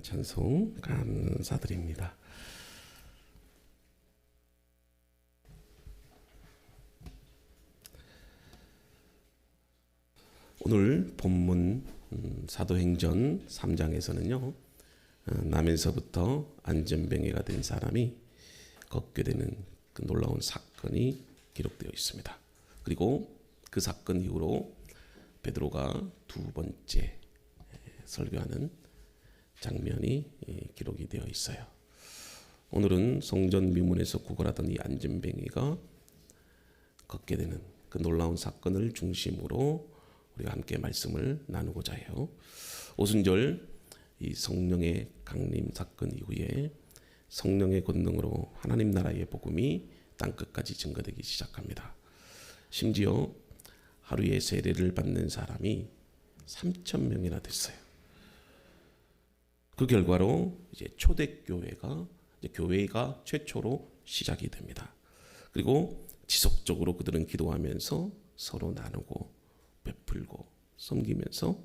찬송 감사드립니다. 오늘 본문 사도행전 3장에서는요, 나면서부터 안전병이가 된 사람이 걷게 되는 그 놀라운 사건이 기록되어 있습니다. 그리고 그 사건 이후로 베드로가 두 번째 설교하는 장면이 기록이 되어 있어요. 오늘은 성전 미문에서 구걸하던 이 안전뱅이가 걷게 되는 그 놀라운 사건을 중심으로 우리가 함께 말씀을 나누고자 해요. 오순절 이 성령의 강림 사건 이후에 성령의 권능으로 하나님 나라의 복음이 땅끝까지 증거되기 시작합니다. 심지어 하루에 세례를 받는 사람이 3,000명이나 됐어요. 그 결과로 이제 초대교회가 교회가 최초로 시작이 됩니다. 그리고 지속적으로 그들은 기도하면서 서로 나누고 베풀고 섬기면서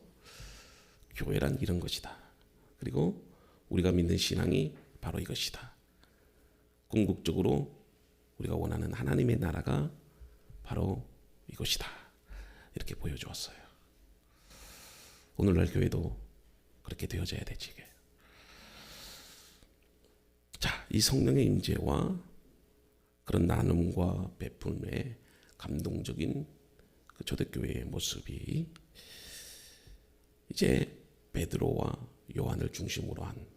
교회란 이런 것이다. 그리고 우리가 믿는 신앙이 바로 이것이다. 궁극적으로 우리가 원하는 하나님의 나라가 바로 이것이다. 이렇게 보여주었어요. 오늘날 교회도 그렇게 되어져야 되지. 자, 이 성령의 임재와 그런 나눔과 베품의 감동적인 그 초대교회의 모습이 이제 베드로와 요한을 중심으로 한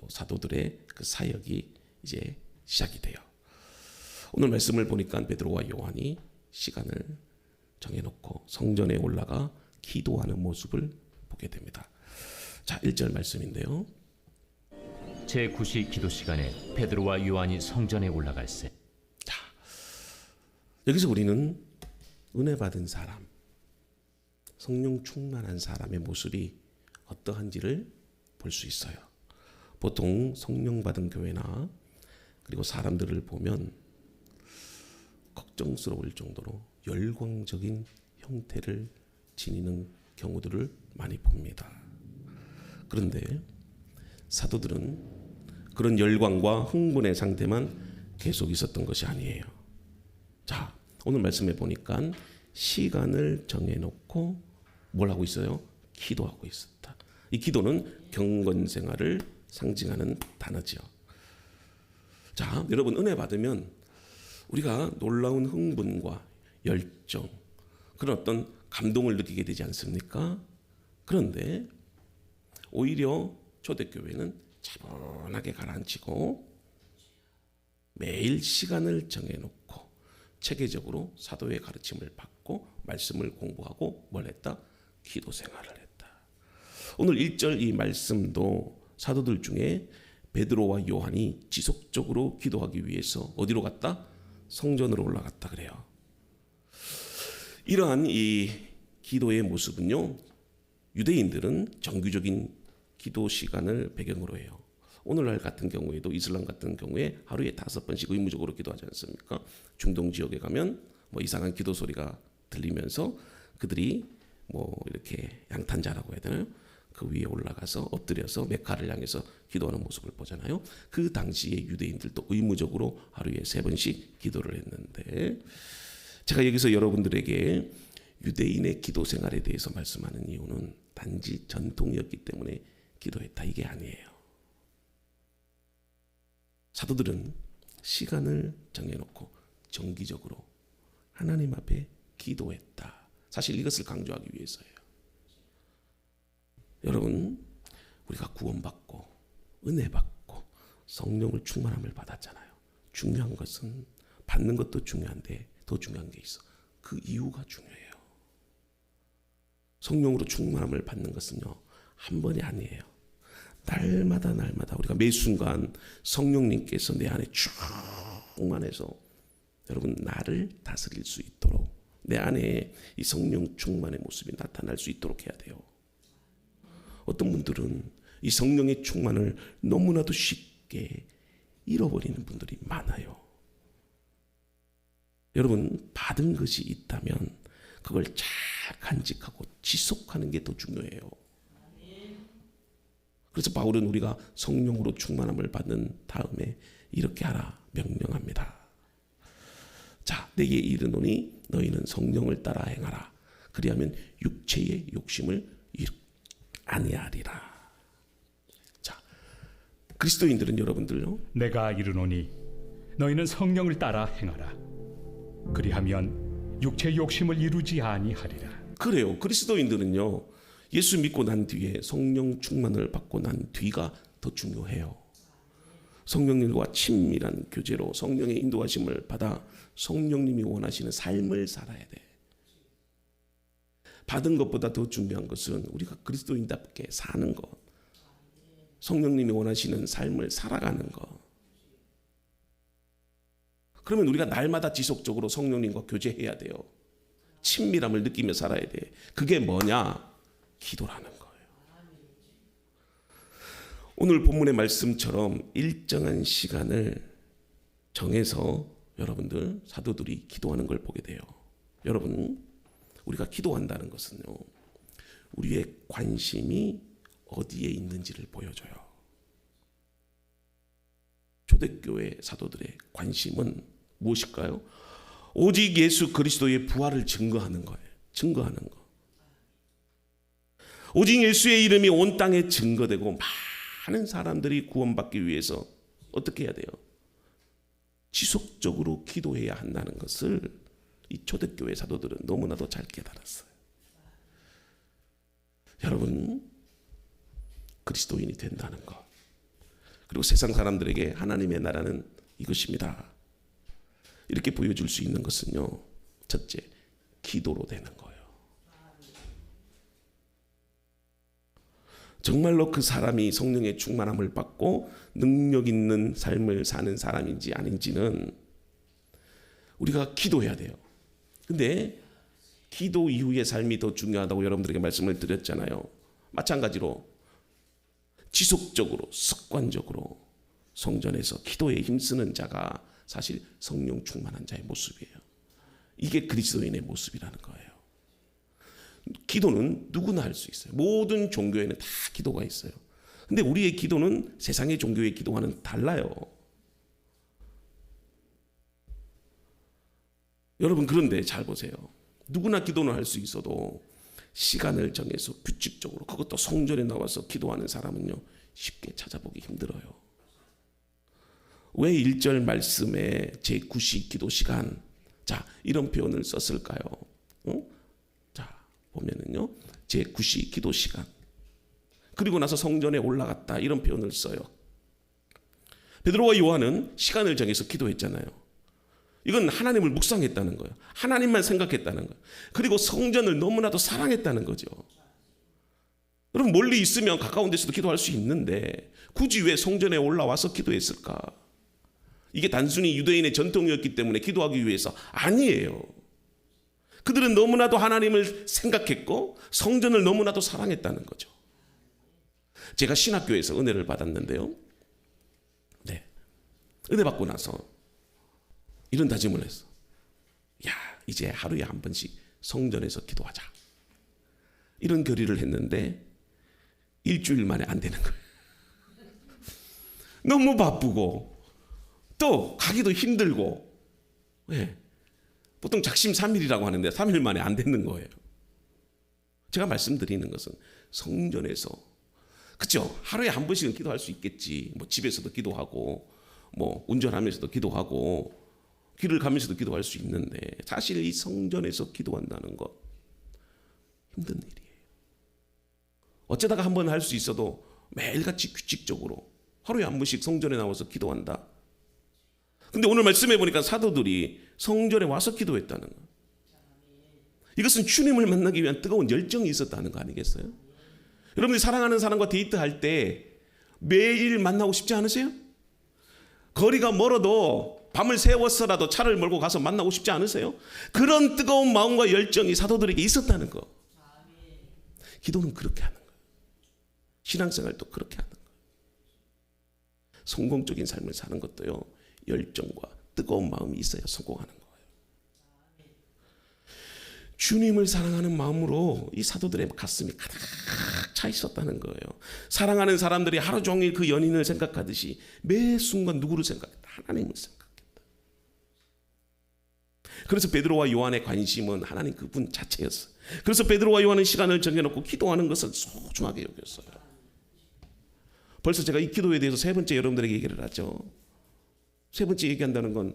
또 사도들의 그 사역이 이제 시작이 돼요. 오늘 말씀을 보니까 베드로와 요한이 시간을 정해놓고 성전에 올라가 기도하는 모습을 보게 됩니다. 자, 1절 말씀인데요. 제9시 기도 시간에 베드로와 요한이 성전에 올라갈세. 자, 여기서 우리는 은혜 받은 사람, 성령 충만한 사람의 모습이 어떠한지를 볼 수 있어요. 보통 성령 받은 교회나 그리고 사람들을 보면 걱정스러울 정도로 열광적인 형태를 지니는 경우들을 많이 봅니다. 그런데 사도들은 그런 열광과 흥분의 상태만 계속 있었던 것이 아니에요. 자, 오늘 말씀에 보니까 시간을 정해놓고 뭘 하고 있어요? 기도하고 있었다. 이 기도는 경건 생활을 상징하는 단어죠. 자, 여러분 은혜 받으면 우리가 놀라운 흥분과 열정, 그런 어떤 감동을 느끼게 되지 않습니까? 그런데 오히려 초대교회는 차분하게 가라앉히고 매일 시간을 정해놓고 체계적으로 사도의 가르침을 받고 말씀을 공부하고 뭘 했다? 기도 생활을 했다. 오늘 1절 이 말씀도 사도들 중에 베드로와 요한이 지속적으로 기도하기 위해서 어디로 갔다? 성전으로 올라갔다 그래요. 이러한 이 기도의 모습은요, 유대인들은 정규적인 기도 시간을 배경으로 해요. 오늘날 같은 경우에도 이슬람 같은 경우에 하루에 5번씩 의무적으로 기도하지 않습니까? 중동 지역에 가면 뭐 이상한 기도 소리가 들리면서 그들이 뭐 이렇게 양탄자라고 해야 되나요? 그 위에 올라가서 엎드려서 메카를 향해서 기도하는 모습을 보잖아요. 그 당시에 유대인들도 의무적으로 하루에 3번씩 기도를 했는데, 제가 여기서 여러분들에게 유대인의 기도 생활에 대해서 말씀하는 이유는 단지 전통이었기 때문에 기도했다 이게 아니에요. 사도들은 시간을 정해놓고 정기적으로 하나님 앞에 기도했다. 사실 이것을 강조하기 위해서예요. 여러분, 우리가 구원받고 은혜 받고 성령을 충만함을 받았잖아요. 중요한 것은 받는 것도 중요한데 더 중요한 게 있어. 그 이유가 중요해요. 성령으로 충만함을 받는 것은요, 한 번이 아니에요. 날마다 우리가 매 순간 성령님께서 내 안에 충만해서 여러분 나를 다스릴 수 있도록 내 안에 이 성령 충만의 모습이 나타날 수 있도록 해야 돼요. 어떤 분들은 이 성령의 충만을 너무나도 쉽게 잃어버리는 분들이 많아요. 여러분, 받은 것이 있다면 그걸 잘 간직하고 지속하는 게 더 중요해요. 그래서 바울은 우리가 성령으로 충만함을 받는 다음에 이렇게 하라 명령합니다. 자, 내게 이르노니 너희는 성령을 따라 행하라. 그리하면 육체의 욕심을 아니하리라. 자, 그리스도인들은 여러분들요, 내가 이르노니 너희는 성령을 따라 행하라. 그리하면 육체의 욕심을 이루지 아니하리라. 그래요. 그리스도인들은요, 예수 믿고 난 뒤에 성령 충만을 받고 난 뒤가 더 중요해요. 성령님과 친밀한 교제로 성령의 인도하심을 받아 성령님이 원하시는 삶을 살아야 돼. 받은 것보다 더 중요한 것은 우리가 그리스도인답게 사는 것, 성령님이 원하시는 삶을 살아가는 것. 그러면 우리가 날마다 지속적으로 성령님과 교제해야 돼요. 친밀함을 느끼며 살아야 돼. 그게 뭐냐? 기도라는 거예요. 오늘 본문의 말씀처럼 일정한 시간을 정해서 여러분들 사도들이 기도하는 걸 보게 돼요. 여러분, 우리가 기도한다는 것은요, 우리의 관심이 어디에 있는지를 보여줘요. 초대교회 사도들의 관심은 무엇일까요? 오직 예수 그리스도의 부활을 증거하는 거예요. 증거하는 거. 오직 예수의 이름이 온 땅에 증거되고 많은 사람들이 구원받기 위해서 어떻게 해야 돼요? 지속적으로 기도해야 한다는 것을 이 초대교회 사도들은 너무나도 잘 깨달았어요. 여러분, 그리스도인이 된다는 것, 그리고 세상 사람들에게 하나님의 나라는 이것입니다, 이렇게 보여줄 수 있는 것은요, 첫째, 기도로 되는 거예요. 정말로 그 사람이 성령의 충만함을 받고 능력 있는 삶을 사는 사람인지 아닌지는 우리가 기도해야 돼요. 근데 기도 이후의 삶이 더 중요하다고 여러분들에게 말씀을 드렸잖아요. 마찬가지로 지속적으로 습관적으로 성전에서 기도에 힘쓰는 자가 사실 성령 충만한 자의 모습이에요. 이게 그리스도인의 모습이라는 거예요. 기도는 누구나 할 수 있어요. 모든 종교에는 다 기도가 있어요. 근데 우리의 기도는 세상의 종교의 기도와는 달라요. 여러분, 그런데 잘 보세요. 누구나 기도는 할 수 있어도 시간을 정해서 규칙적으로, 그것도 성전에 나와서 기도하는 사람은요, 쉽게 찾아보기 힘들어요. 왜 1절 말씀에 제9시 기도 시간, 자, 이런 표현을 썼을까요? 자, 보면은요, 제9시 기도 시간, 그리고 나서 성전에 올라갔다, 이런 표현을 써요. 베드로와 요한은 시간을 정해서 기도했잖아요. 이건 하나님을 묵상했다는 거예요. 하나님만 생각했다는 거예요. 그리고 성전을 너무나도 사랑했다는 거죠. 여러분, 멀리 있으면 가까운 데서도 기도할 수 있는데 굳이 왜 성전에 올라와서 기도했을까? 이게 단순히 유대인의 전통이었기 때문에 기도하기 위해서 아니에요. 그들은 너무나도 하나님을 생각했고 성전을 너무나도 사랑했다는 거죠. 제가 신학교에서 은혜를 받았는데요, 네, 은혜 받고 나서 이런 다짐을 했어. 야, 이제 하루에 한 번씩 성전에서 기도하자, 이런 결의를 했는데 일주일 만에 안 되는 거예요. 너무 바쁘고 또 가기도 힘들고, 네, 보통 작심 3일이라고 하는데 3일 만에 안 되는 거예요. 제가 말씀드리는 것은 성전에서, 그렇죠, 하루에 한 번씩은 기도할 수 있겠지. 뭐 집에서도 기도하고, 뭐 운전하면서도 기도하고, 길을 가면서도 기도할 수 있는데 사실 이 성전에서 기도한다는 것 힘든 일이에요. 어쩌다가 한 번 할 수 있어도 매일같이 규칙적으로 하루에 한 번씩 성전에 나와서 기도한다. 근데 오늘 말씀해 보니까 사도들이 성전에 와서 기도했다는 것, 이것은 주님을 만나기 위한 뜨거운 열정이 있었다는 거 아니겠어요? 여러분들이 사랑하는 사람과 데이트할 때 매일 만나고 싶지 않으세요? 거리가 멀어도 밤을 새웠어라도 차를 몰고 가서 만나고 싶지 않으세요? 그런 뜨거운 마음과 열정이 사도들에게 있었다는 거. 기도는 그렇게 하는 거예요. 신앙생활도 그렇게 하는 거예요. 성공적인 삶을 사는 것도요, 열정과 뜨거운 마음이 있어야 성공하는 거예요. 주님을 사랑하는 마음으로 이 사도들의 가슴이 가득 찼 차 있었다는 거예요. 사랑하는 사람들이 하루 종일 그 연인을 생각하듯이 매 순간 누구를 생각했다? 하나님을 생각했다. 그래서 베드로와 요한의 관심은 하나님 그분 자체였어요. 그래서 베드로와 요한은 시간을 정해놓고 기도하는 것을 소중하게 여겼어요. 벌써 제가 이 기도에 대해서 세 번째 여러분들에게 얘기를 하죠. 세 번째 얘기한다는 건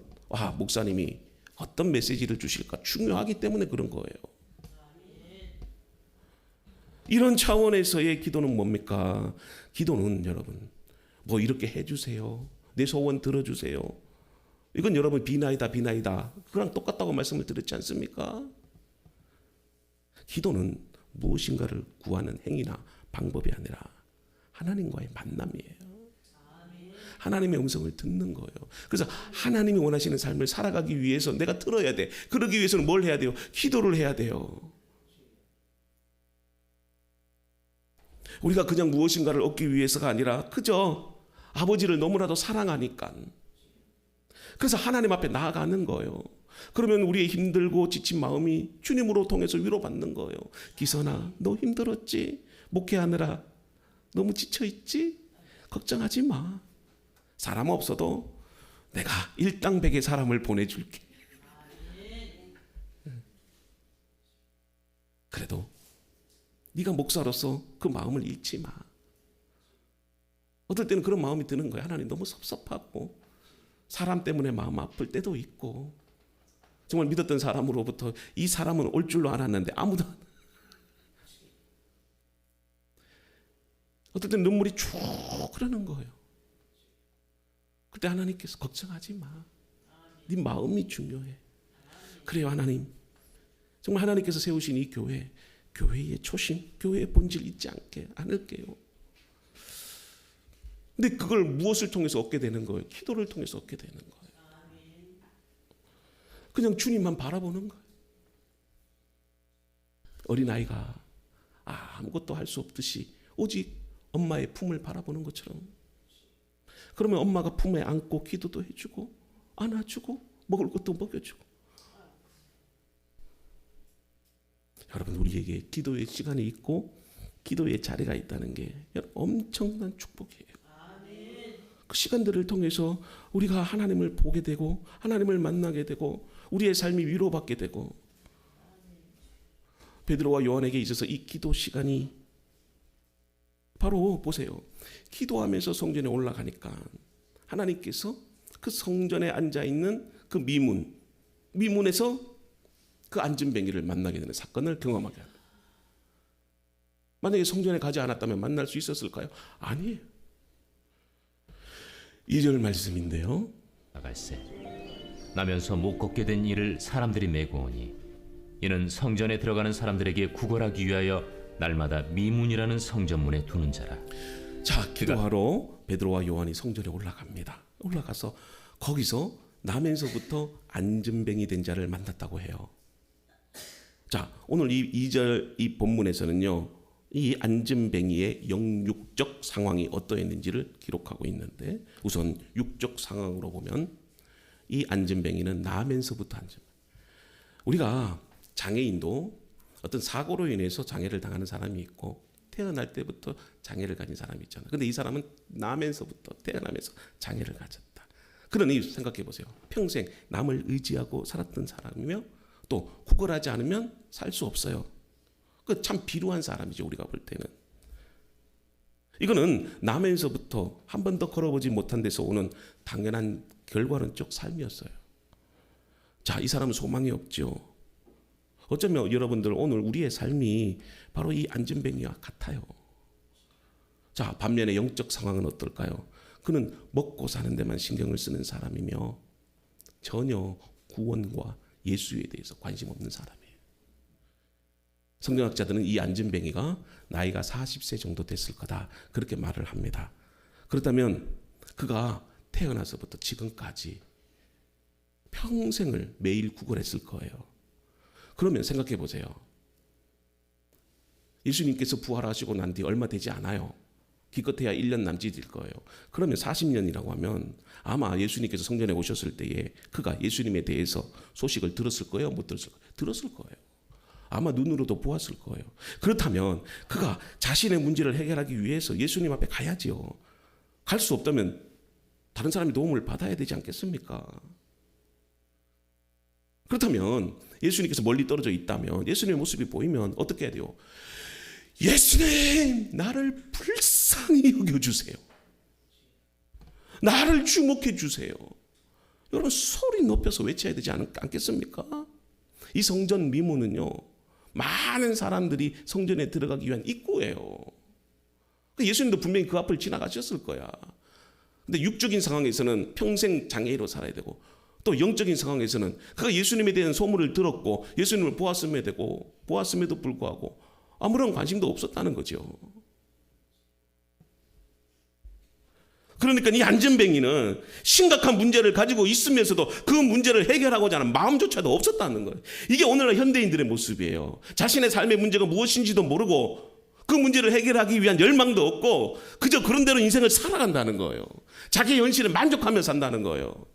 목사님이 어떤 메시지를 주실까 중요하기 때문에 그런 거예요. 이런 차원에서의 기도는 뭡니까? 기도는 여러분 뭐 이렇게 해주세요. 내 소원 들어주세요. 이건 여러분 비나이다 그랑 똑같다고 말씀을 드렸지 않습니까? 기도는 무엇인가를 구하는 행위나 방법이 아니라 하나님과의 만남이에요. 하나님의 음성을 듣는 거예요. 그래서 하나님이 원하시는 삶을 살아가기 위해서 내가 들어야 돼. 그러기 위해서는 뭘 해야 돼요? 기도를 해야 돼요. 우리가 그냥 무엇인가를 얻기 위해서가 아니라 그저 아버지를 너무나도 사랑하니까. 그래서 하나님 앞에 나아가는 거예요. 그러면 우리의 힘들고 지친 마음이 주님으로 통해서 위로받는 거예요. 기선아, 너 힘들었지? 목회하느라 너무 지쳐있지? 걱정하지 마. 사람 없어도 내가 일당백의 사람을 보내줄게. 그래도 네가 목사로서 그 마음을 잃지 마. 어떨 때는 그런 마음이 드는 거야. 하나님 너무 섭섭하고 사람 때문에 마음 아플 때도 있고 정말 믿었던 사람으로부터 이 사람은 올 줄로 알았는데 아무도 안. 어떨 때는 눈물이 쭉 흐르는 거예요. 그때 하나님께서 걱정하지 마. 네 마음이 중요해. 그래요 하나님. 정말 하나님께서 세우신 이 교회, 교회의 초심, 교회의 본질 잊지 않을게요. 근데 그걸 무엇을 통해서 얻게 되는 거예요? 기도를 통해서 얻게 되는 거예요. 그냥 주님만 바라보는 거예요. 어린아이가 아무것도 할 수 없듯이 오직 엄마의 품을 바라보는 것처럼 그러면 엄마가 품에 안고 기도도 해주고 안아주고 먹을 것도 먹여주고. 여러분 우리에게 기도의 시간이 있고 기도의 자리가 있다는 게 엄청난 축복이에요. 그 시간들을 통해서 우리가 하나님을 보게 되고 하나님을 만나게 되고 우리의 삶이 위로받게 되고. 베드로와 요한에게 있어서 이 기도 시간이 바로 보세요. 기도하면서 성전에 올라가니까 하나님께서 그 성전에 앉아있는 그 미문에서 그 안진뱅이를 만나게 되는 사건을 경험하게 합니다. 만약에 성전에 가지 않았다면 만날 수 있었을까요? 아니에요. 2절 말씀인데요. 나갈새 나면서 못 걷게 된 이를 사람들이 메고 오니 이는 성전에 들어가는 사람들에게 구걸하기 위하여 날마다 미문이라는 성전문에 두는 자라. 자, 기도하러 베드로와 요한이 성전에 올라갑니다. 올라가서 거기서 나면서부터 안진뱅이 된 자를 만났다고 해요. 자, 오늘 이 2절 이 본문에서는요. 이 안진뱅이의 영육적 상황이 어떠했는지를 기록하고 있는데 우선 육적 상황으로 보면 이 안진뱅이는 나면서부터 우리가 장애인도 어떤 사고로 인해서 장애를 당하는 사람이 있고 태어날 때부터 장애를 가진 사람이 있잖아요. 근데 이 사람은 나면서부터 태어나면서 장애를 가졌다. 그러니 생각해 보세요. 평생 남을 의지하고 살았던 사람이며 또 구걸하지 않으면 살 수 없어요. 그 참 비루한 사람이죠. 우리가 볼 때는. 이거는 나면서부터 한 번도 걸어보지 못한 데서 오는 당연한 결과론적 삶이었어요. 자, 이 사람은 소망이 없죠. 어쩌면 여러분들 오늘 우리의 삶이 바로 이 안진뱅이와 같아요. 자, 반면에 영적 상황은 어떨까요? 그는 먹고 사는 데만 신경을 쓰는 사람이며 전혀 구원과 예수에 대해서 관심 없는 사람이에요. 성경학자들은 이 안진뱅이가 나이가 40세 정도 됐을 거다 그렇게 말을 합니다. 그렇다면 그가 태어나서부터 지금까지 평생을 매일 구걸했을 거예요. 그러면 생각해 보세요. 예수님께서 부활하시고 난 뒤 얼마 되지 않아요. 기껏해야 1년 남짓일 거예요. 그러면 40년이라고 하면 아마 예수님께서 성전에 오셨을 때에 그가 예수님에 대해서 소식을 들었을 거예요? 못 들었을 거예요? 들었을 거예요. 아마 눈으로도 보았을 거예요. 그렇다면 그가 자신의 문제를 해결하기 위해서 예수님 앞에 가야지요. 갈 수 없다면 다른 사람의 도움을 받아야 되지 않겠습니까? 그렇다면 예수님께서 멀리 떨어져 있다면, 예수님의 모습이 보이면 어떻게 해야 돼요? 예수님, 나를 불쌍히 여겨주세요. 나를 주목해 주세요. 여러분, 소리 높여서 외쳐야 되지 않겠습니까? 이 성전 미문은요, 많은 사람들이 성전에 들어가기 위한 입구예요. 예수님도 분명히 그 앞을 지나가셨을 거야. 근데 육적인 상황에서는 평생 장애인으로 살아야 되고, 또 영적인 상황에서는 그가 예수님에 대한 소문을 들었고 예수님을 보았음에도 불구하고 아무런 관심도 없었다는 거죠. 그러니까 이 안전뱅이는 심각한 문제를 가지고 있으면서도 그 문제를 해결하고자 하는 마음조차도 없었다는 거예요. 이게 오늘날 현대인들의 모습이에요. 자신의 삶의 문제가 무엇인지도 모르고 그 문제를 해결하기 위한 열망도 없고 그저 그런 대로 인생을 살아간다는 거예요. 자기의 현실에 만족하며 산다는 거예요.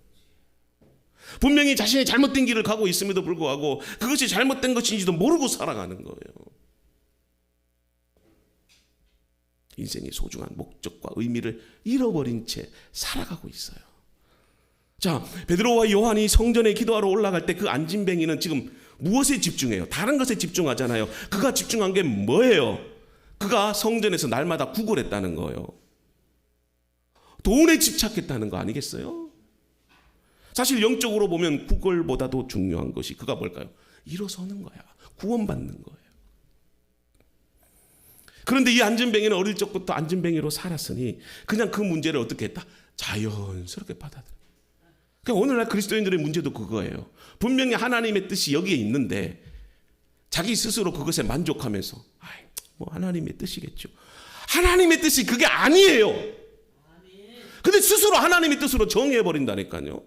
분명히 자신이 잘못된 길을 가고 있음에도 불구하고 그것이 잘못된 것인지도 모르고 살아가는 거예요. 인생의 소중한 목적과 의미를 잃어버린 채 살아가고 있어요. 자, 베드로와 요한이 성전에 기도하러 올라갈 때 그 안진뱅이는 지금 무엇에 집중해요? 다른 것에 집중하잖아요. 그가 집중한 게 뭐예요? 그가 성전에서 날마다 구걸했다는 거예요. 돈에 집착했다는 거 아니겠어요? 사실 영적으로 보면 구걸보다도 중요한 것이 그가 뭘까요? 일어서는 거야. 구원받는 거예요. 그런데 이 안전뱅이는 어릴 적부터 안전뱅이로 살았으니 그냥 그 문제를 어떻게 했다? 자연스럽게 받아들여. 그러니까 오늘날 그리스도인들의 문제도 그거예요. 분명히 하나님의 뜻이 여기에 있는데 자기 스스로 그것에 만족하면서 뭐 하나님의 뜻이겠죠. 하나님의 뜻이 그게 아니에요. 근데 스스로 하나님의 뜻으로 정해버린다니까요.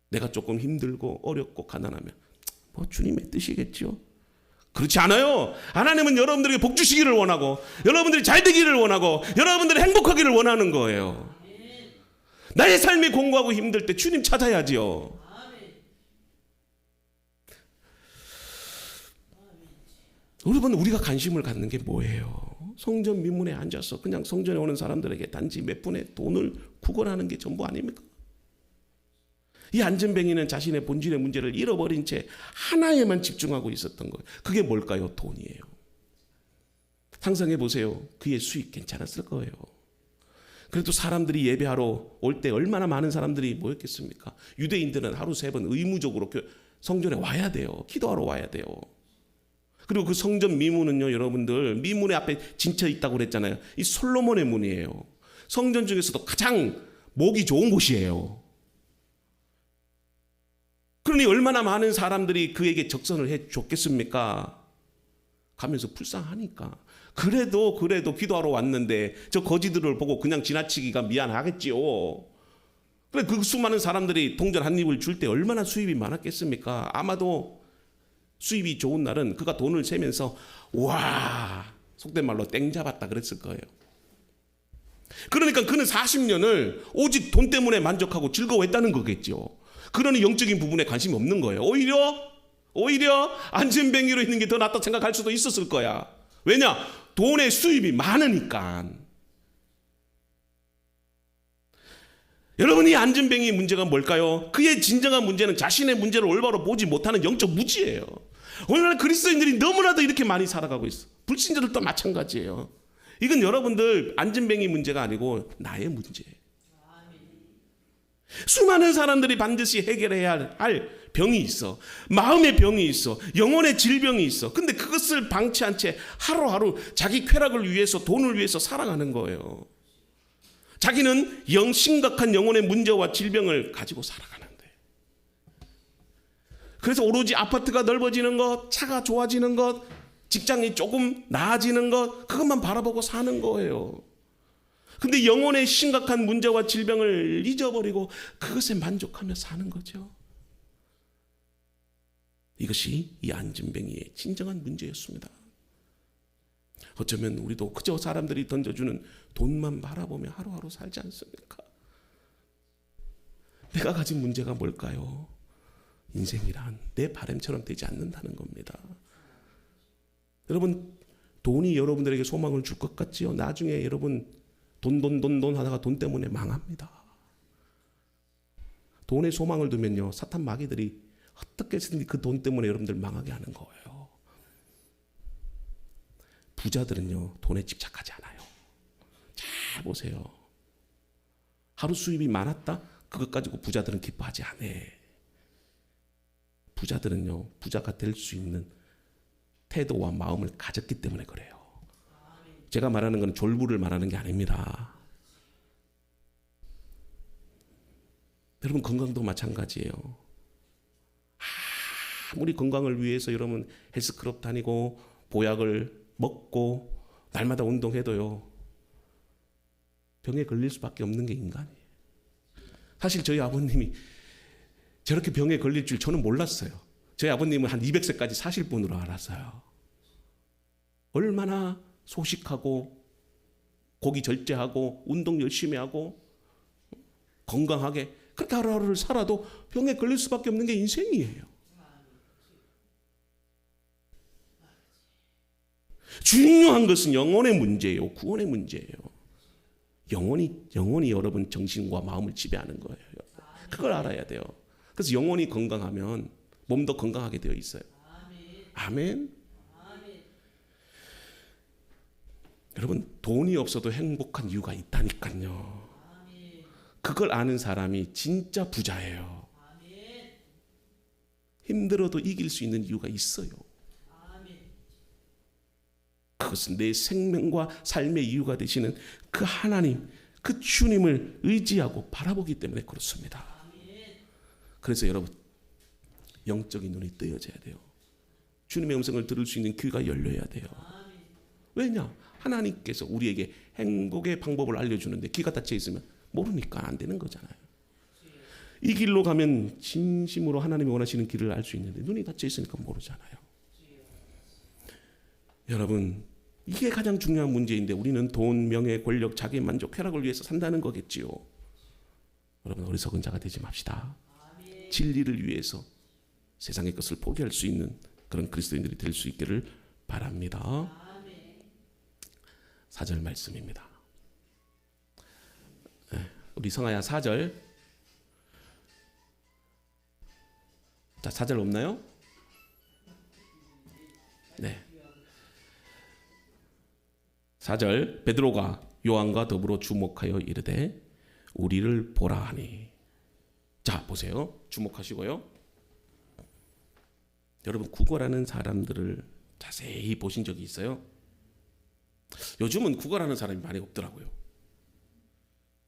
내가 조금 힘들고 어렵고 가난하면 뭐 주님의 뜻이겠죠. 그렇지 않아요. 하나님은 여러분들에게 복 주시기를 원하고 여러분들이 잘 되기를 원하고 여러분들이 행복하기를 원하는 거예요. 나의 삶이 공고하고 힘들 때 주님 찾아야지요. 여러분, 우리가 관심을 갖는 게 뭐예요? 성전 미문에 앉아서 그냥 성전에 오는 사람들에게 단지 몇 푼의 돈을 구걸하는 게 전부 아닙니까? 이 안전뱅이는 자신의 본질의 문제를 잃어버린 채 하나에만 집중하고 있었던 거예요. 그게 뭘까요? 돈이에요. 상상해 보세요. 그의 수익 괜찮았을 거예요. 그래도 사람들이 예배하러 올 때 얼마나 많은 사람들이 모였겠습니까? 유대인들은 하루 3번 의무적으로 성전에 와야 돼요. 기도하러 와야 돼요. 그리고 그 성전 미문은요, 여러분들, 미문의 앞에 진쳐 있다고 그랬잖아요. 이 솔로몬의 문이에요. 성전 중에서도 가장 목이 좋은 곳이에요. 그러니 얼마나 많은 사람들이 그에게 적선을 해 줬겠습니까? 가면서 불쌍하니까. 그래도 기도하러 왔는데 저 거지들을 보고 그냥 지나치기가 미안하겠지요. 그래, 그 수많은 사람들이 동전 한 입을 줄 때 얼마나 수입이 많았겠습니까? 아마도 수입이 좋은 날은 그가 돈을 세면서 와, 속된 말로 땡 잡았다 그랬을 거예요. 그러니까 그는 40년을 오직 돈 때문에 만족하고 즐거워했다는 거겠죠. 그러니 영적인 부분에 관심이 없는 거예요. 오히려 안전뱅이로 있는 게 더 낫다 생각할 수도 있었을 거야. 왜냐? 돈의 수입이 많으니까. 여러분이 안전뱅이의 문제가 뭘까요? 그의 진정한 문제는 자신의 문제를 올바로 보지 못하는 영적 무지예요. 오늘날 그리스도인들이 너무나도 이렇게 많이 살아가고 있어. 불신자들도 마찬가지예요. 이건 여러분들 안전뱅이 문제가 아니고 나의 문제예요. 수많은 사람들이 반드시 해결해야 할 병이 있어. 마음의 병이 있어. 영혼의 질병이 있어. 근데 그것을 방치한 채 하루하루 자기 쾌락을 위해서, 돈을 위해서 살아가는 거예요. 자기는 심각한 영혼의 문제와 질병을 가지고 살아가는데. 그래서 오로지 아파트가 넓어지는 것, 차가 좋아지는 것, 직장이 조금 나아지는 것, 그것만 바라보고 사는 거예요. 근데 영혼의 심각한 문제와 질병을 잊어버리고 그것에 만족하며 사는 거죠. 이것이 이 안전뱅이의 진정한 문제였습니다. 어쩌면 우리도 그저 사람들이 던져주는 돈만 바라보며 하루하루 살지 않습니까? 내가 가진 문제가 뭘까요? 인생이란 내 바람처럼 되지 않는다는 겁니다. 여러분, 돈이 여러분들에게 소망을 줄 것 같지요? 나중에 여러분 돈 하다가 돈 때문에 망합니다. 돈에 소망을 두면요, 사탄 마귀들이 어떻게 해서든 그 돈 때문에 여러분들 망하게 하는 거예요. 부자들은요, 돈에 집착하지 않아요. 잘 보세요. 하루 수입이 많았다? 그것 가지고 부자들은 기뻐하지 않아. 부자들은요, 부자가 될 수 있는 태도와 마음을 가졌기 때문에 그래요. 제가 말하는 건 졸부를 말하는 게 아닙니다. 여러분, 건강도 마찬가지예요. 아무리 건강을 위해서 여러분 헬스클럽 다니고 보약을 먹고 날마다 운동해도요, 병에 걸릴 수밖에 없는 게 인간이에요. 사실 저희 아버님이 저렇게 병에 걸릴 줄 저는 몰랐어요. 저희 아버님은 한 200세까지 사실 분으로 알았어요. 얼마나 소식하고 고기 절제하고 운동 열심히 하고 건강하게 그렇게 하루하루를 살아도 병에 걸릴 수밖에 없는 게 인생이에요. 중요한 것은 영혼의 문제예요. 구원의 문제예요. 영혼이 여러분 정신과 마음을 지배하는 거예요. 그걸 알아야 돼요. 그래서 영혼이 건강하면 몸도 건강하게 되어 있어요. 아멘. 여러분, 돈이 없어도 행복한 이유가 있다니까요. 그걸 아는 사람이 진짜 부자예요. 힘들어도 이길 수 있는 이유가 있어요. 그것은 내 생명과 삶의 이유가 되시는 그 하나님, 그 주님을 의지하고 바라보기 때문에 그렇습니다. 그래서 여러분, 영적인 눈이 뜨여져야 돼요. 주님의 음성을 들을 수 있는 귀가 열려야 돼요. 왜냐? 하나님께서 우리에게 행복의 방법을 알려주는데 귀가 닫혀 있으면 모르니까 안 되는 거잖아요. 이 길로 가면 진심으로 하나님이 원하시는 길을 알 수 있는데 눈이 닫혀 있으니까 모르잖아요. 여러분, 이게 가장 중요한 문제인데 우리는 돈, 명예, 권력, 자기 만족, 쾌락을 위해서 산다는 거겠지요. 여러분, 어리석은 자가 되지 맙시다. 진리를 위해서 세상의 것을 포기할 수 있는 그런 그리스도인들이 될 수 있기를 바랍니다. 4절 말씀입니다. 우리 성아야 4절. 자, 4절 없나요? 네. 4절. 베드로가 요한과 더불어 주목하여 이르되 우리를 보라 하니. 자, 보세요. 주목하시고요. 여러분, 구걸하는 사람들을 자세히 보신 적이 있어요? 요즘은 구걸하는 사람이 많이 없더라고요.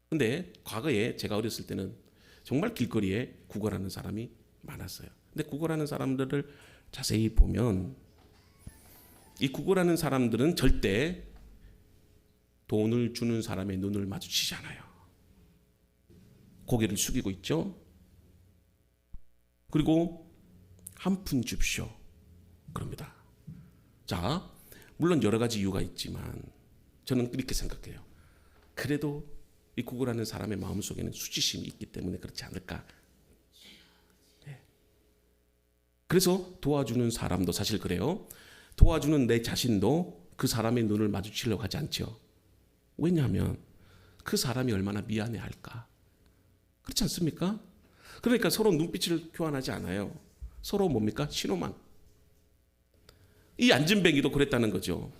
근데 과거에 제가 어렸을 때는 정말 길거리에 구걸하는 사람이 많았어요. 근데 구걸하는 사람들을 자세히 보면 이 구걸하는 사람들은 절대 돈을 주는 사람의 눈을 마주치지 않아요. 고개를 숙이고 있죠. 그리고 한 푼 줍쇼 그럽니다. 자, 물론 여러 가지 이유가 있지만 저는 이렇게 생각해요. 그래도 이 구걸하는 사람의 마음속에는 수치심이 있기 때문에 그렇지 않을까. 네. 그래서 도와주는 사람도 사실 그래요. 도와주는 내 자신도 그 사람의 눈을 마주치려고 하지 않죠. 왜냐하면 그 사람이 얼마나 미안해할까. 그렇지 않습니까? 그러니까 서로 눈빛을 교환하지 않아요. 서로 뭡니까? 신호만. 이 안진뱅이도 그랬다는 거죠.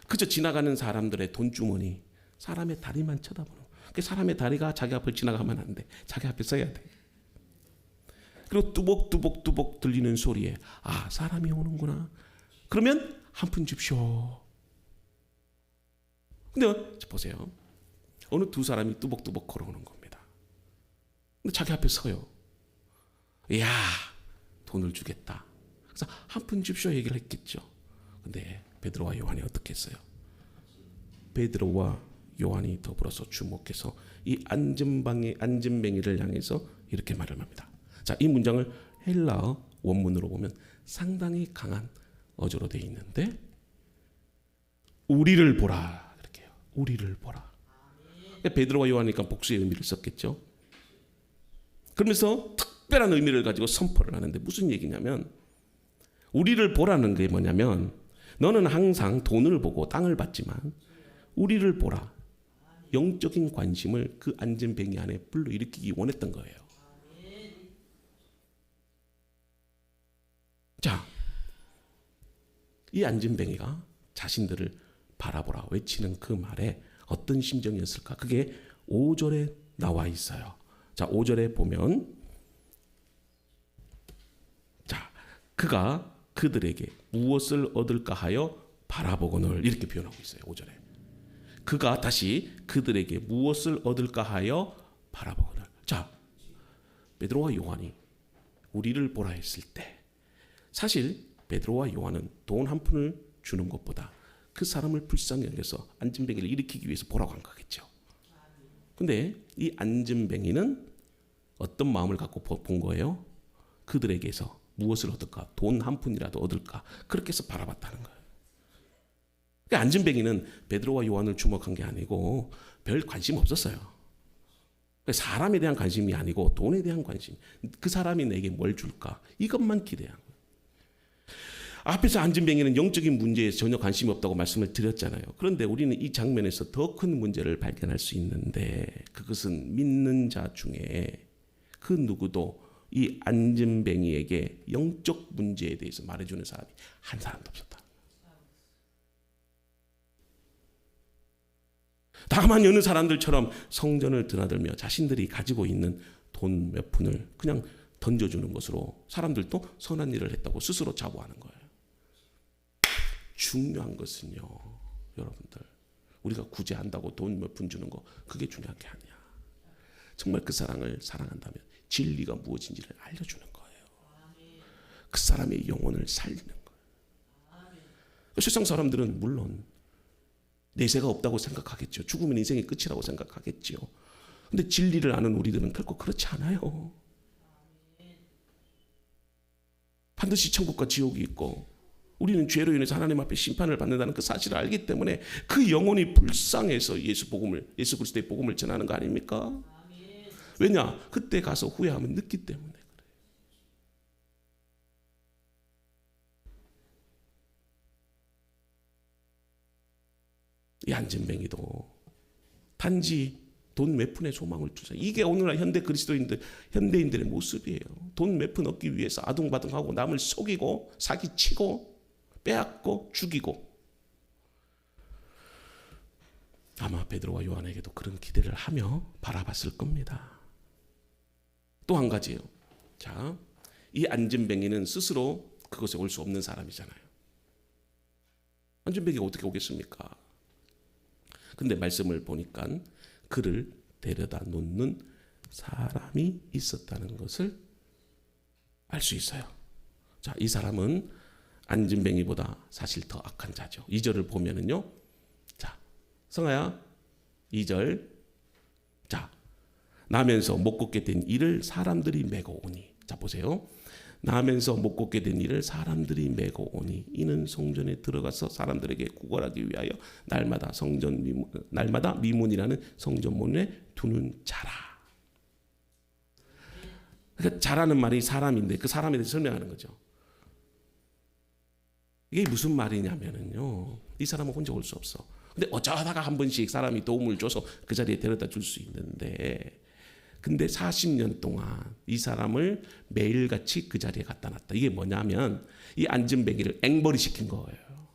그저 지나가는 사람들의 돈주머니, 사람의 다리만 쳐다보는. 사람의 다리가 자기 앞을 지나가면 안 돼. 자기 앞에 서야 돼. 그리고 뚜벅뚜벅뚜벅 들리는 소리에 아, 사람이 오는구나. 그러면 한 푼 줍쇼. 근데 보세요. 어느 두 사람이 뚜벅뚜벅 걸어오는 겁니다. 근데 자기 앞에 서요. 이야, 돈을 주겠다. 그래서 한 푼 줍쇼 얘기를 했겠죠. 근데 베드로와 요한이 어떻게 했어요? 베드로와 요한이 더불어서 주목해서 이 안진뱅이를 향해서 이렇게 말을 합니다. 자, 이 문장을 헬라어 원문으로 보면 상당히 강한 어조로 되어 있는데 우리를 보라 이렇게 해요. 우리를 보라. 베드로와 요한이니까 복수의 의미를 썼겠죠. 그러면서 특별한 의미를 가지고 선포를 하는데 무슨 얘기냐면 우리를 보라는 게 뭐냐면 너는 항상 돈을 보고 땅을 봤지만 우리를 보라. 영적인 관심을 그 안전뱅이 안에 불러일으키기 원했던 거예요. 자, 이 안전뱅이가 자신들을 바라보라 외치는 그 말에 어떤 심정이었을까? 그게 5절에 나와 있어요. 자, 5절에 보면 자, 그가 그들에게 무엇을 얻을까 하여 바라보거늘 이렇게 표현하고 있어요. 5절에. 그가 다시 그들에게 무엇을 얻을까 하여 바라보거늘. 자, 베드로와 요한이 우리를 보라 했을 때 사실 베드로와 요한은 돈 한 푼을 주는 것보다 그 사람을 불쌍히 여겨서 안전뱅이를 일으키기 위해서 보라고 한 거겠죠. 근데 이 안전뱅이는 어떤 마음을 갖고 본 거예요? 그들에게서 무엇을 얻을까? 돈 한 푼이라도 얻을까? 그렇게 해서 바라봤다는 거예요. 그러니까 안전뱅이는 베드로와 요한을 주목한 게 아니고 별 관심 없었어요. 사람에 대한 관심이 아니고 돈에 대한 관심. 그 사람이 내게 뭘 줄까? 이것만 기대한 거예요. 앞에서 안전뱅이는 영적인 문제에 전혀 관심이 없다고 말씀을 드렸잖아요. 그런데 우리는 이 장면에서 더 큰 문제를 발견할 수 있는데 그것은 믿는 자 중에 그 누구도 이 안전뱅이에게 영적 문제에 대해서 말해주는 사람이 한 사람도 없었다. 다만 여느 사람들처럼 성전을 드나들며 자신들이 가지고 있는 돈 몇 푼을 그냥 던져주는 것으로 사람들도 선한 일을 했다고 스스로 자부하는 거예요. 중요한 것은요, 여러분들, 우리가 구제한다고 돈 몇 푼 주는 거 그게 중요한 게 아니야. 정말 그 사람을 사랑한다면 진리가 무엇인지를 알려주는 거예요. 그 사람의 영혼을 살리는 거예요. 세상 사람들은 물론 내세가 없다고 생각하겠죠. 죽으면 인생이 끝이라고 생각하겠죠. 근데 진리를 아는 우리들은 결코 그렇지 않아요. 반드시 천국과 지옥이 있고 우리는 죄로 인해서 하나님 앞에 심판을 받는다는 그 사실을 알기 때문에 그 영혼이 불쌍해서 예수 그리스도의 복음을 전하는 거 아닙니까? 왜냐? 그때 가서 후회하면 늦기 때문에 그래요. 이 안전뱅이도 단지 돈 몇 푼의 소망을 주자. 이게 오늘날 현대인들의 모습이에요. 돈 몇 푼 얻기 위해서 아둥바둥하고 남을 속이고 사기치고 빼앗고 죽이고. 아마 베드로와 요한에게도 그런 기대를 하며 바라봤을 겁니다. 또 한 가지요. 자, 이 안전뱅이는 스스로 그곳에 올 수 없는 사람이잖아요. 안전뱅이가 어떻게 오겠습니까? 근데 말씀을 보니까 그를 데려다 놓는 사람이 있었다는 것을 알 수 있어요. 자, 이 사람은 안전뱅이보다 사실 더 악한 자죠. 2절을 보면은요. 자, 성아야, 2절. 자, 나면서 못 걷게 된 이를 사람들이 메고 오니. 자, 보세요. 나면서 못 걷게 된 이를 사람들이 메고 오니 이는 성전에 들어가서 사람들에게 구걸하기 위하여 날마다 미문이라는 성전문에 두는 자라. 그러니까 자라는 말이 사람인데 그 사람에 대해서 설명하는 거죠. 이게 무슨 말이냐면요, 이 사람은 혼자 올 수 없어. 근데 어쩌다가 한 번씩 사람이 도움을 줘서 그 자리에 데려다 줄 수 있는데, 근데 40년 동안 이 사람을 매일같이 그 자리에 갖다 놨다. 이게 뭐냐면 이 안전뱅이를 앵벌이 시킨 거예요.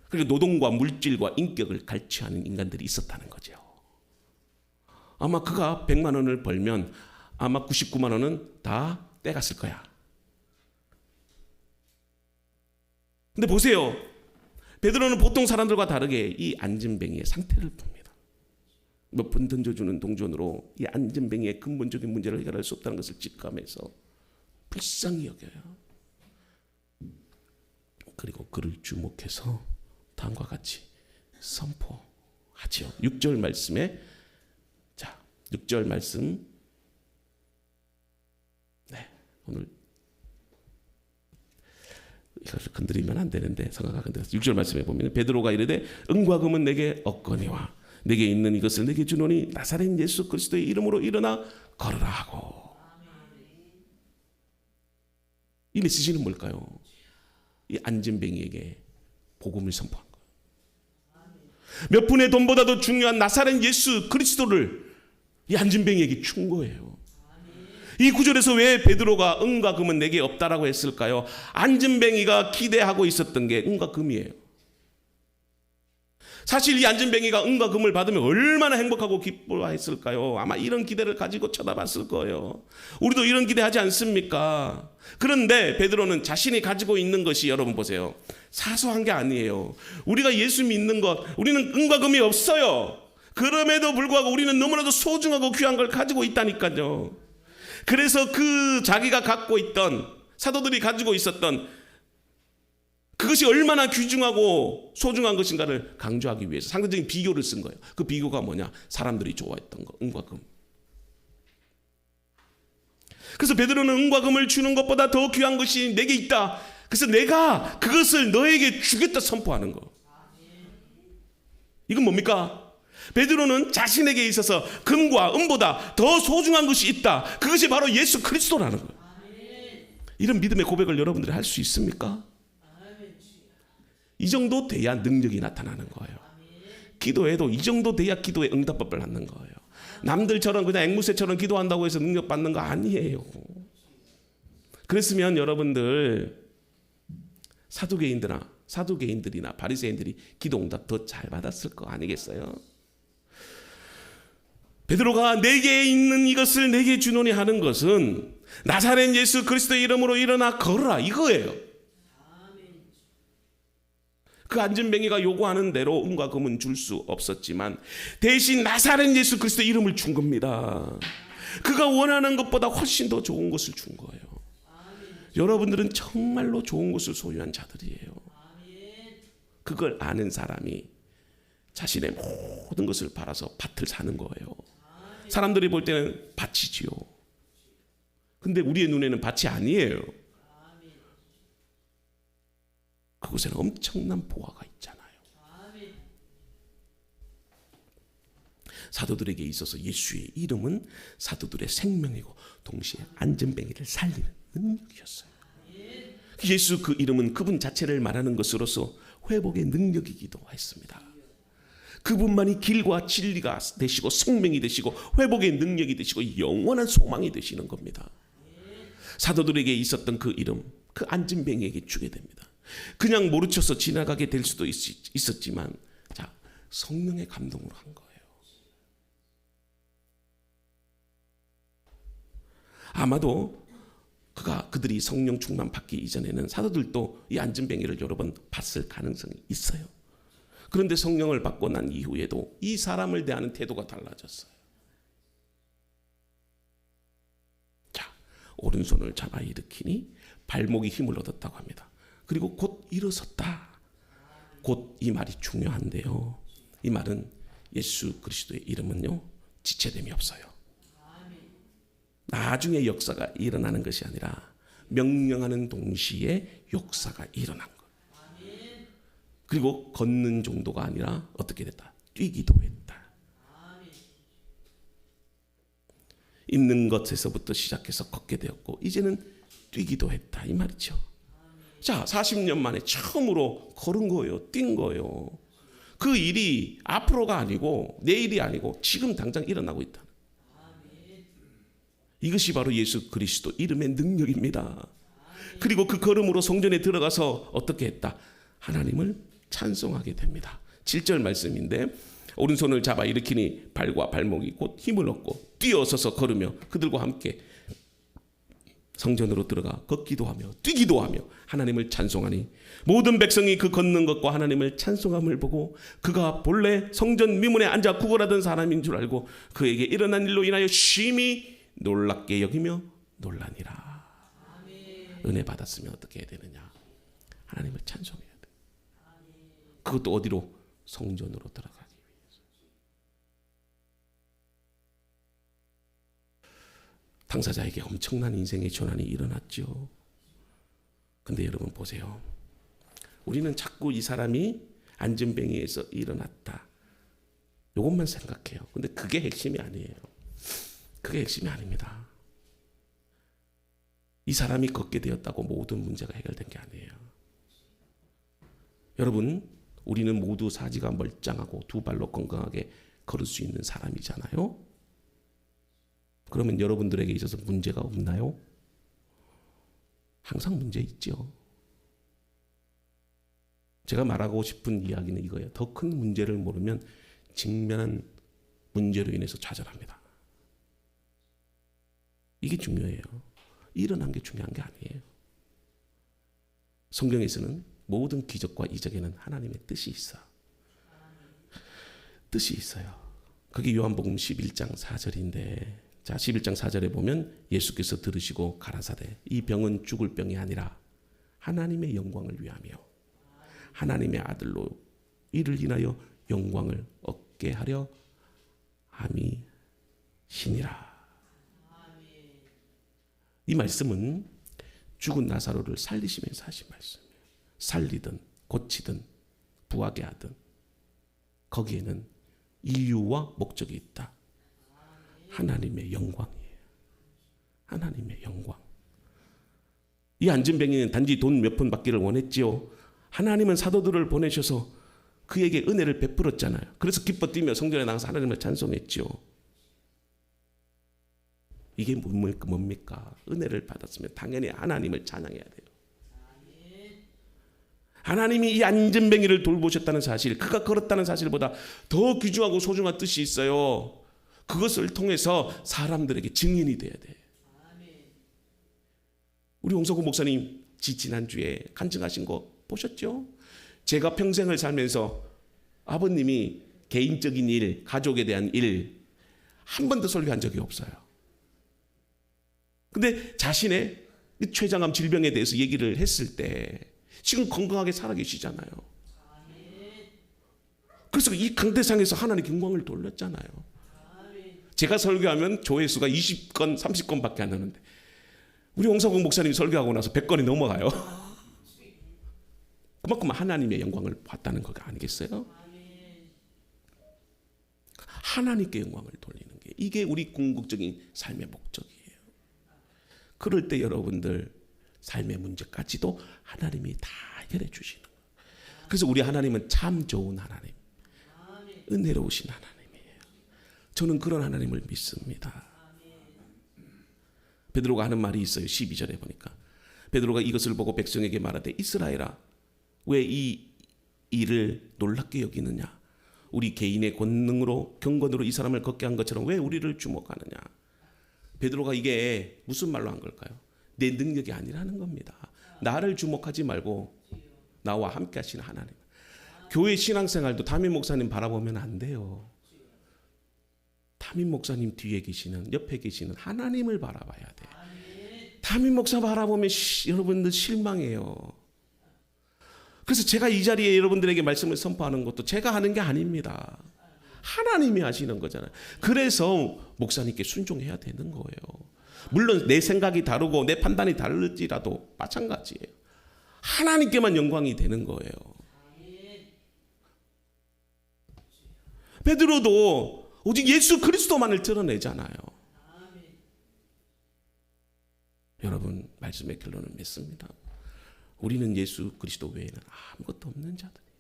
그러니까 노동과 물질과 인격을 갈취하는 인간들이 있었다는 거죠. 아마 그가 100만 원을 벌면 아마 99만 원은 다 떼갔을 거야. 근데 보세요. 베드로는 보통 사람들과 다르게 이 안전뱅이의 상태를 봅니다. 몇 푼 던져주는 동전으로 이 안전뱅이의 근본적인 문제를 해결할 수 없다는 것을 직감해서 불쌍히 여겨요. 그리고 그를 주목해서 다음과 같이 선포하지요. 6절 말씀에, 자, 6절 말씀. 네, 오늘 이것을 건드리면 안 되는데 성화가 건드렸어요. 6절 말씀에 보면 베드로가 이르되 은과 금은 내게 없거니와 내게 있는 이것을 내게 주노니 나사렛 예수 그리스도의 이름으로 일어나 걸으라 하고. 이 메시지는 뭘까요? 이 안진뱅이에게 복음을 선포한 거예요. 몇 푼의 돈보다 더 중요한 나사렛 예수 그리스도를 이 안진뱅이에게 준 거예요. 이 구절에서 왜 베드로가 은과 금은 내게 없다라고 했을까요? 안진뱅이가 기대하고 있었던 게 은과 금이에요. 사실 이 안진뱅이가 은과 금을 받으면 얼마나 행복하고 기뻐했을까요? 아마 이런 기대를 가지고 쳐다봤을 거예요. 우리도 이런 기대하지 않습니까? 그런데 베드로는 자신이 가지고 있는 것이, 여러분 보세요, 사소한 게 아니에요. 우리가 예수 믿는 것, 우리는 은과 금이 없어요. 그럼에도 불구하고 우리는 너무나도 소중하고 귀한 걸 가지고 있다니까요. 그래서 그 자기가 갖고 있던, 사도들이 가지고 있었던 그것이 얼마나 귀중하고 소중한 것인가를 강조하기 위해서 상대적인 비교를 쓴 거예요. 그 비교가 뭐냐? 사람들이 좋아했던 거, 은과 금. 그래서 베드로는 은과 금을 주는 것보다 더 귀한 것이 내게 있다. 그래서 내가 그것을 너에게 주겠다 선포하는 거. 이건 뭡니까? 베드로는 자신에게 있어서 금과 은보다 더 소중한 것이 있다. 그것이 바로 예수 그리스도라는 거예요. 이런 믿음의 고백을 여러분들이 할 수 있습니까? 이 정도 돼야 능력이 나타나는 거예요. 기도해도 이 정도 돼야 기도의 응답법을 받는 거예요. 남들처럼 그냥 앵무새처럼 기도한다고 해서 능력 받는 거 아니에요. 그랬으면 여러분들 사두개인들이나 바리새인들이 기도 응답 더 잘 받았을 거 아니겠어요? 베드로가 내게 있는 이것을 내게 주노니 하는 것은 나사렛 예수 그리스도의 이름으로 일어나 걸어라 이거예요. 그 안진뱅이가 요구하는 대로 은과 금은 줄 수 없었지만 대신 나사렛 예수 그리스도의 이름을 준 겁니다. 그가 원하는 것보다 훨씬 더 좋은 것을 준 거예요. 여러분들은 정말로 좋은 것을 소유한 자들이에요. 그걸 아는 사람이 자신의 모든 것을 팔아서 밭을 사는 거예요. 사람들이 볼 때는 밭이지요. 근데 우리의 눈에는 밭이 아니에요. 그곳에는 엄청난 보화가 있잖아요. 사도들에게 있어서 예수의 이름은 사도들의 생명이고 동시에 안진뱅이를 살리는 능력이었어요. 예수 그 이름은 그분 자체를 말하는 것으로서 회복의 능력이기도 했습니다. 그분만이 길과 진리가 되시고 생명이 되시고 회복의 능력이 되시고 영원한 소망이 되시는 겁니다. 사도들에게 있었던 그 이름, 그 안진뱅이에게 주게 됩니다. 그냥 모르쳐서 지나가게 될 수도 있었지만 자, 성령의 감동으로 한 거예요. 아마도 그들이 성령 충만 받기 이전에는 사도들도 이 안진뱅이를 여러 번 봤을 가능성이 있어요. 그런데 성령을 받고 난 이후에도 이 사람을 대하는 태도가 달라졌어요. 자, 오른손을 잡아 일으키니 발목이 힘을 얻었다고 합니다. 그리고 곧 일어섰다. 곧 이 말이 중요한데요. 이 말은 예수 그리스도의 이름은요, 지체됨이 없어요. 나중에 역사가 일어나는 것이 아니라 명령하는 동시에 역사가 일어난 것. 그리고 걷는 정도가 아니라 어떻게 됐다? 뛰기도 했다. 있는 것에서부터 시작해서 걷게 되었고 이제는 뛰기도 했다. 이 말이죠. 자, 40년 만에 처음으로 걸은 거예요. 뛴 거예요. 그 일이 앞으로가 아니고 내일이 아니고 지금 당장 일어나고 있다. 이것이 바로 예수 그리스도 이름의 능력입니다. 그리고 그 걸음으로 성전에 들어가서 어떻게 했다? 하나님을 찬송하게 됩니다. 7절 말씀인데 오른손을 잡아 일으키니 발과 발목이 곧 힘을 얻고 뛰어서서 걸으며 그들과 함께 성전으로 들어가 걷기도 하며 뛰기도 하며 하나님을 찬송하니 모든 백성이 그 걷는 것과 하나님을 찬송함을 보고 그가 본래 성전 미문에 앉아 구걸하던 사람인 줄 알고 그에게 일어난 일로 인하여 심히 놀랍게 여기며 놀라니라. 은혜 받았으면 어떻게 해야 되느냐? 하나님을 찬송해야 돼. 그것도 어디로? 성전으로 들어가기 위해서. 당사자에게 엄청난 인생의 전환이 일어났죠. 근데 여러분 보세요. 우리는 자꾸 이 사람이 안진뱅이에서 일어났다. 이것만 생각해요. 근데 그게 핵심이 아니에요. 그게 핵심이 아닙니다. 이 사람이 걷게 되었다고 모든 문제가 해결된 게 아니에요. 여러분, 우리는 모두 사지가 멀쩡하고 두 발로 건강하게 걸을 수 있는 사람이잖아요. 그러면 여러분들에게 있어서 문제가 없나요? 항상 문제 있죠. 제가 말하고 싶은 이야기는 이거예요. 더 큰 문제를 모르면 직면한 문제로 인해서 좌절합니다. 이게 중요해요. 일어난 게 중요한 게 아니에요. 성경에서는 모든 기적과 이적에는 하나님의 뜻이 있어요. 뜻이 있어요. 그게 요한복음 11장 4절인데, 자, 11장 4절에 보면 예수께서 들으시고 가라사대 이 병은 죽을 병이 아니라 하나님의 영광을 위하며 하나님의 아들로 이를 인하여 영광을 얻게 하려 함이시니라. 이 말씀은 죽은 나사로를 살리시면서 하신 말씀이에요. 살리든 고치든 부하게 하든 거기에는 이유와 목적이 있다. 하나님의 영광이에요. 하나님의 영광. 이 안진뱅이는 단지 돈 몇 푼 받기를 원했지요. 하나님은 사도들을 보내셔서 그에게 은혜를 베풀었잖아요. 그래서 기뻐 뛰며 성전에 나가서 하나님을 찬송했지요. 이게 뭡니까? 은혜를 받았으면 당연히 하나님을 찬양해야 돼요. 하나님이 이 안진뱅이를 돌보셨다는 사실, 그가 걸었다는 사실보다 더 귀중하고 소중한 뜻이 있어요. 그것을 통해서 사람들에게 증인이 돼야 돼. 우리 홍석훈 목사님 지난주에 간증하신 거 보셨죠? 제가 평생을 살면서 아버님이 개인적인 일, 가족에 대한 일 한 번도 설교한 적이 없어요. 근데 자신의 췌장암 질병에 대해서 얘기를 했을 때 지금 건강하게 살아계시잖아요. 그래서 이 강대상에서 하나님 영광을 돌렸잖아요. 제가 설교하면 조회수가 20건, 30건밖에 안 나는데 우리 홍석훈 목사님이 설교하고 나서 100건이 넘어가요. 그만큼 하나님의 영광을 봤다는 거 아니겠어요? 하나님께 영광을 돌리는 게 이게 우리 궁극적인 삶의 목적이에요. 그럴 때 여러분들 삶의 문제까지도 하나님이 다 해결해 주시는 거예요. 그래서 우리 하나님은 참 좋은 하나님, 은혜로우신 하나님이에요. 저는 그런 하나님을 믿습니다. 베드로가 하는 말이 있어요. 12절에 보니까 베드로가 이것을 보고 백성에게 말하되 이스라엘아 왜 이 일을 놀랍게 여기느냐? 우리 개인의 권능으로 경건으로 이 사람을 걷게 한 것처럼 왜 우리를 주목하느냐? 베드로가 이게 무슨 말로 한 걸까요? 내 능력이 아니라는 겁니다. 나를 주목하지 말고 나와 함께 하시는 하나님. 교회 신앙생활도 담임 목사님 바라보면 안 돼요. 담임 목사님 뒤에 계시는, 옆에 계시는 하나님을 바라봐야 돼요. 담임 목사 바라보면 여러분들 실망해요. 그래서 제가 이 자리에 여러분들에게 말씀을 선포하는 것도 제가 하는 게 아닙니다. 하나님이 하시는 거잖아요. 그래서 목사님께 순종해야 되는 거예요. 물론 내 생각이 다르고 내 판단이 다를지라도 마찬가지예요. 하나님께만 영광이 되는 거예요. 베드로도 오직 예수 그리스도만을 드러내잖아요. 여러분 말씀의 결론을 맺습니다. 우리는 예수 그리스도 외에는 아무것도 없는 자들이에요.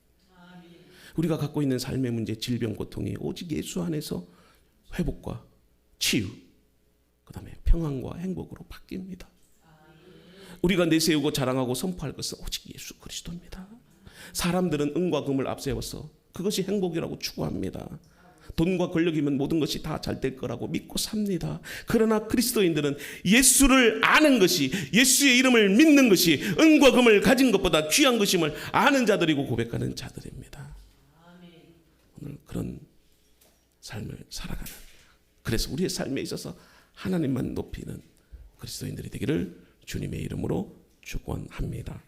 우리가 갖고 있는 삶의 문제, 질병, 고통이 오직 예수 안에서 회복과 치유, 그 다음에 평안과 행복으로 바뀝니다. 우리가 내세우고 자랑하고 선포할 것은 오직 예수 그리스도입니다. 사람들은 은과 금을 앞세워서 그것이 행복이라고 추구합니다. 돈과 권력이면 모든 것이 다 잘 될 거라고 믿고 삽니다. 그러나 그리스도인들은 예수를 아는 것이, 예수의 이름을 믿는 것이 은과 금을 가진 것보다 귀한 것임을 아는 자들이고 고백하는 자들입니다. 오늘 그런 삶을 살아가는, 그래서 우리의 삶에 있어서 하나님만 높이는 그리스도인들이 되기를 주님의 이름으로 축원합니다.